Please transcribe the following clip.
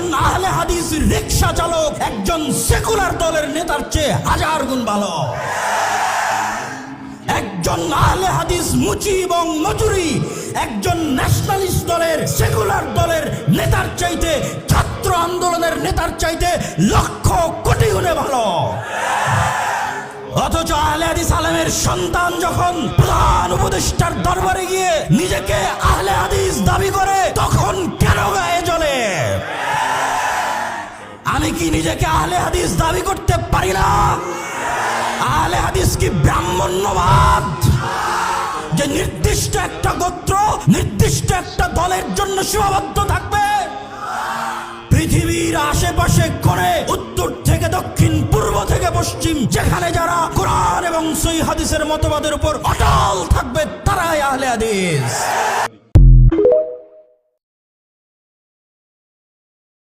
একজন আহলে হাদিস রিকশা চালক একজন সেকুলার দলের নেতার চেয়ে 1000 গুণ ভালো। একজন আহলে হাদিস মুচি এবং মজুরি একজন ন্যাশনালিস্ট দলের সেকুলার দলের নেতার চাইতে, ছাত্র আন্দোলনের নেতার চাইতে লক্ষ কোটি গুণে ভালো। অথচ আহলে হাদিস আলেমের সন্তান যখন প্রধান উপদেষ্টার দরবারে গিয়ে নিজেকে আহলে হাদিস দাবি করে, তখন কেন গায়ে জ্বলে? আমি কি নিজেকে আহলে হাদিস দাবি করতে পারি না? আহলে হাদিস কি ব্রাহ্মণ্যবাদ, যে নির্দিষ্ট একটা গোত্র নির্দিষ্ট একটা দলের জন্য সীমাবদ্ধ থাকবে? পৃথিবীর আশেপাশে করে উত্তর থেকে দক্ষিণ, পূর্ব থেকে পশ্চিম, যেখানে যারা কোরআন এবং সহিহ হাদিসের মতবাদের উপর অটল থাকবে তারাই আহলে হাদিস।